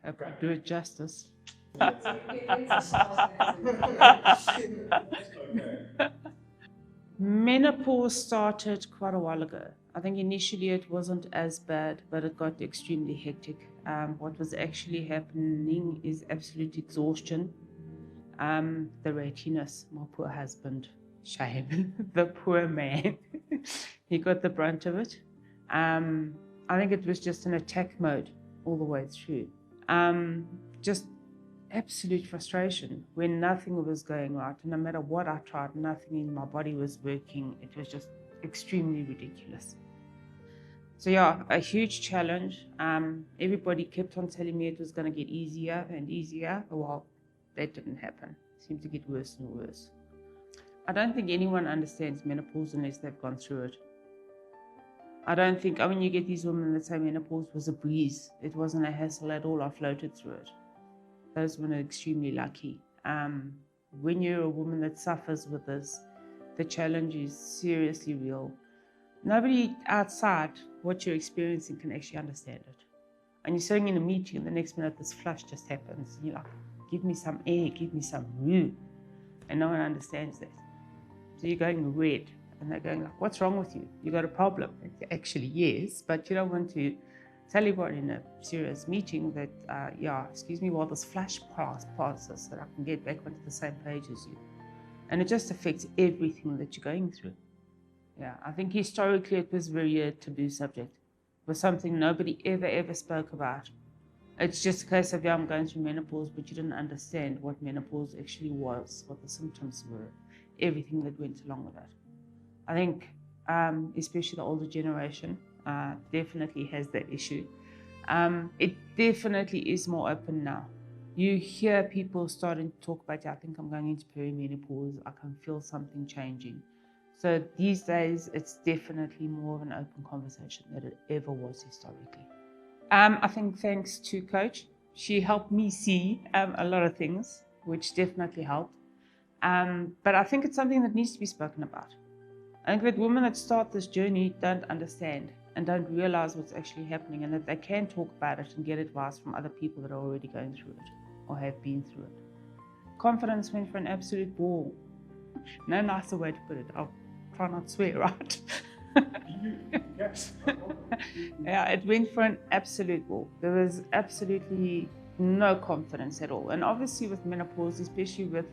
Hope I do it justice. Menopause started quite a while ago. I think initially it wasn't as bad, but it got extremely hectic. What was actually happening is absolute exhaustion. The rattiness, my poor husband, shame, the poor man, he got the brunt of it. I think it was just an attack mode all the way through. Just absolute frustration when nothing was going right, and no matter what I tried, nothing in my body was working. It was just extremely ridiculous. So yeah, a huge challenge. Everybody kept on telling me it was going to get easier and easier. Well, that didn't happen. It seemed to get worse and worse. I don't think anyone understands menopause unless they've gone through it. I mean, you get these women that say menopause was a breeze. It wasn't a hassle at all. I floated through it. Those women are extremely lucky. When you're a woman that suffers with this, the challenge is seriously real. Nobody outside what you're experiencing can actually understand it. And you're sitting in a meeting and the next minute this flush just happens. And you're like, give me some air, give me some room. And no one understands that. So you're going red. And they're going like, what's wrong with you? You got a problem? Actually, yes, but you don't want to tell everyone in a serious meeting that, excuse me while this flash passes so that I can get back onto the same page as you. And it just affects everything that you're going through. Yeah, I think historically it was very a taboo subject. It was something nobody ever spoke about. It's just a case of, I'm going through menopause, but you didn't understand what menopause actually was, what the symptoms were, everything that went along with that. I think especially the older generation definitely has that issue. It definitely is more open now. You hear people starting to talk about, I think I'm going into perimenopause, I can feel something changing. So these days, it's definitely more of an open conversation than it ever was historically. I think thanks to Coach, she helped me see a lot of things, which definitely helped. But I think it's something that needs to be spoken about. I think that women that start this journey don't understand and don't realize what's actually happening, and that they can talk about it and get advice from other people that are already going through it or have been through it. Confidence went for an absolute ball. No nicer way to put it. I'll try not to swear, right? Yes. Yeah, it went for an absolute ball. There was absolutely no confidence at all. And obviously with menopause, especially with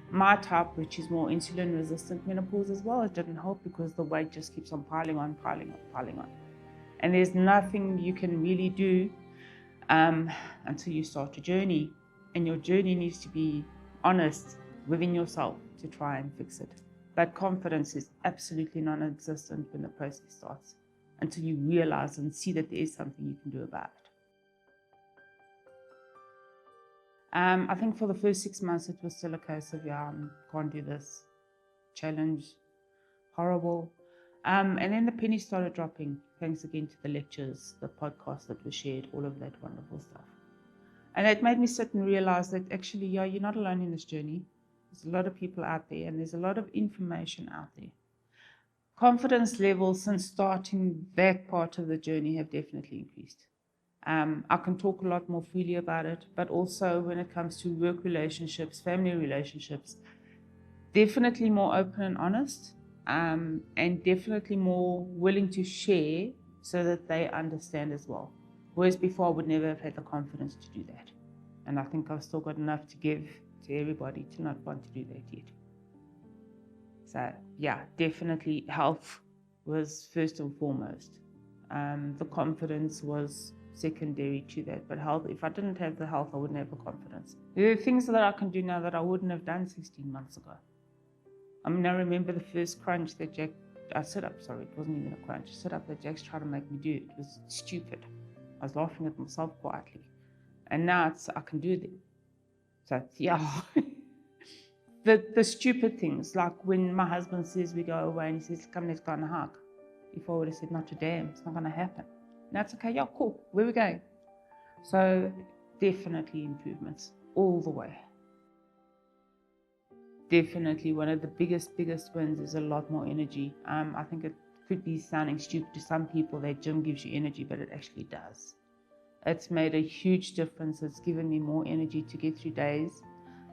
my type, which is more insulin resistant menopause as well, it didn't help because the weight just keeps on piling on. And there's nothing you can really do until you start a journey. And your journey needs to be honest within yourself to try and fix it. But confidence is absolutely non-existent when the process starts until you realize and see that there is something you can do about it. I think for the first 6 months, it was still a case of, can't do this, challenge, horrible. And then the penny started dropping, thanks again to the lectures, the podcasts that were shared, all of that wonderful stuff. And it made me sit and realize that actually, you're not alone in this journey. There's a lot of people out there and there's a lot of information out there. Confidence levels since starting that part of the journey have definitely increased. I can talk a lot more freely about it, but also when it comes to work relationships, family relationships, definitely more open and honest, and definitely more willing to share so that they understand as well. Whereas before I would never have had the confidence to do that. And I think I've still got enough to give to everybody to not want to do that yet. So yeah, definitely health was first and foremost. The confidence was secondary to that, but health, if I didn't have the health, I wouldn't have the confidence. There are things that I can do now that I wouldn't have done 16 months ago. I mean, I remember the first crunch that it wasn't even a crunch, sit-up that Jack's tried to make me do. It was stupid. I was laughing at myself quietly. And now I can do them. So yeah. The stupid things, like when my husband says we go away and he says, come, let's go on a hike. Before I would have said, not today, it's not going to happen. Now it's okay, yeah, cool, where are we going? So definitely improvements all the way. Definitely one of the biggest wins is a lot more energy. I think it could be sounding stupid to some people that gym gives you energy, but it actually does. It's made a huge difference. It's given me more energy to get through days.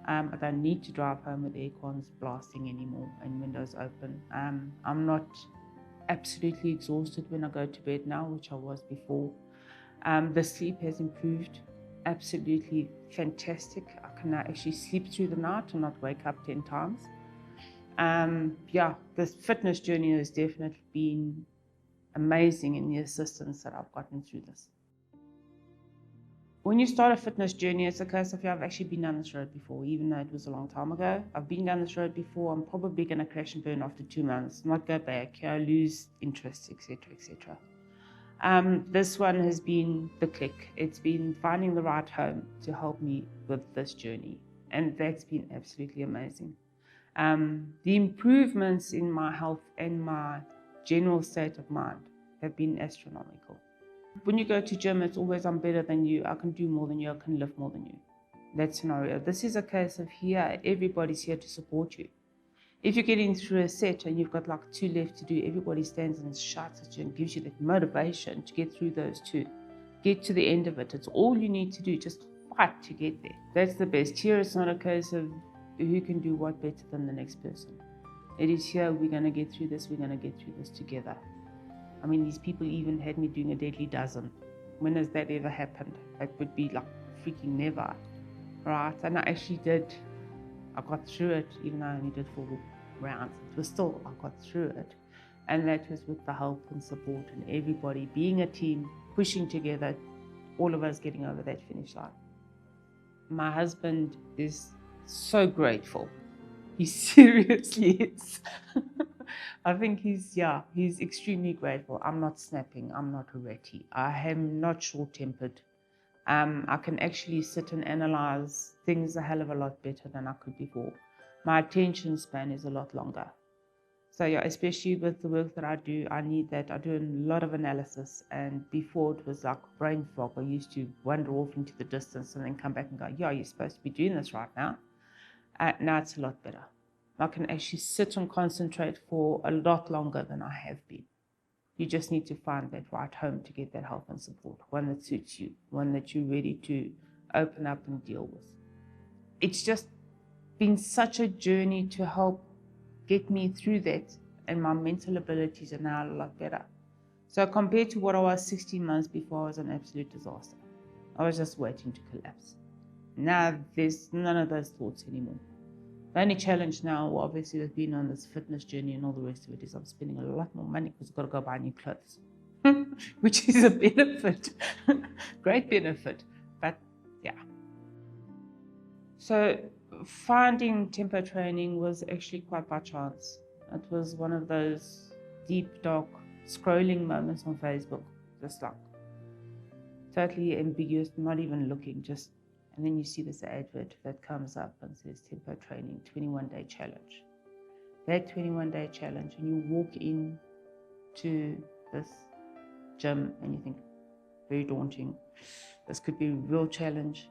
I don't need to drive home with aircons blasting anymore and windows open. I'm not absolutely exhausted when I go to bed now, which I was before. The sleep has improved, absolutely fantastic. I can now actually sleep through the night and not wake up 10 times. The fitness journey has definitely been amazing in the assistance that I've gotten through this. When you start a fitness journey, it's a case of I've actually been down this road before, even though it was a long time ago. I've been down this road before. I'm probably going to crash and burn after 2 months, not go back, lose interest, etc., etc. This one has been the click. It's been finding the right home to help me with this journey, and that's been absolutely amazing. The improvements in my health and my general state of mind have been astronomical. When you go to gym, it's always I'm better than you, I can do more than you, I can lift more than you. That scenario. This is a case of here, everybody's here to support you. If you're getting through a set and you've got like 2 left to do, everybody stands and shouts at you and gives you that motivation to get through those 2. Get to the end of it. It's all you need to do. Just fight to get there. That's the best. Here it's not a case of who can do what better than the next person. It is here, we're going to get through this, we're going to get through this together. I mean, these people even had me doing a deadly dozen. When has that ever happened? It would be like freaking never, right? And I actually did. I got through it, even though I only did 4 rounds. It was still, I got through it. And that was with the help and support and everybody being a team, pushing together, all of us getting over that finish line. My husband is so grateful. He seriously is. I think he's extremely grateful. I'm not snapping. I'm not ratty. I am not short-tempered. I can actually sit and analyze things a hell of a lot better than I could before. My attention span is a lot longer. So especially with the work that I do, I need that. I do a lot of analysis, and before it was like brain fog. I used to wander off into the distance and then come back and go, you're supposed to be doing this right now. Now it's a lot better. I can actually sit and concentrate for a lot longer than I have been. You just need to find that right home to get that help and support, one that suits you, one that you're ready to open up and deal with. It's just been such a journey to help get me through that, and my mental abilities are now a lot better. So compared to what I was 16 months before, I was an absolute disaster. I was just waiting to collapse. Now there's none of those thoughts anymore. The only challenge now, obviously, with being on this fitness journey and all the rest of it, is I'm spending a lot more money because I've got to go buy new clothes, which is a benefit, great benefit, but yeah. So finding tempo training was actually quite by chance. It was one of those deep, dark, scrolling moments on Facebook, just like totally ambiguous, not even looking, and then you see this advert that comes up and says tempo training, 21-day challenge. That 21-day challenge, and you walk in to this gym and you think, very daunting. This could be a real challenge.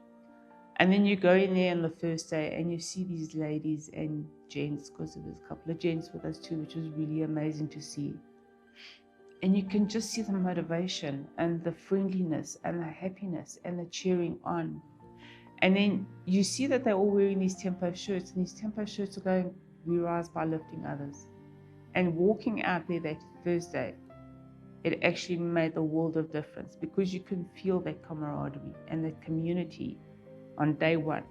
And then you go in there on the first day and you see these ladies and gents, because there was a couple of gents with us too, which was really amazing to see. And you can just see the motivation and the friendliness and the happiness and the cheering on. And then you see that they're all wearing these tempo shirts, and these tempo shirts are going, we rise by lifting others. And walking out there that Thursday, it actually made a world of difference, because you can feel that camaraderie and that community on day one,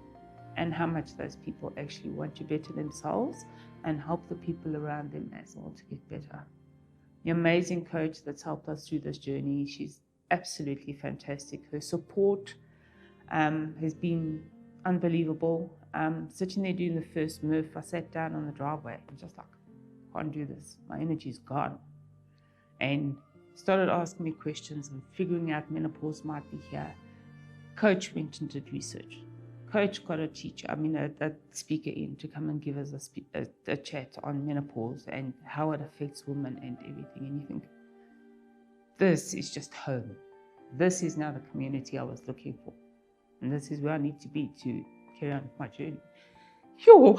and how much those people actually want to better themselves and help the people around them as well to get better. The amazing coach that's helped us through this journey, she's absolutely fantastic. Her support has been unbelievable. Sitting there doing the first Murph, I sat down on the driveway and just like, can't do this. My energy's gone. And started asking me questions and figuring out menopause might be here. Coach went and did research. Coach got a speaker in to come and give us a chat on menopause and how it affects women and everything. And you think, this is just home. This is now the community I was looking for. And this is where I need to be to carry on my journey. Sure.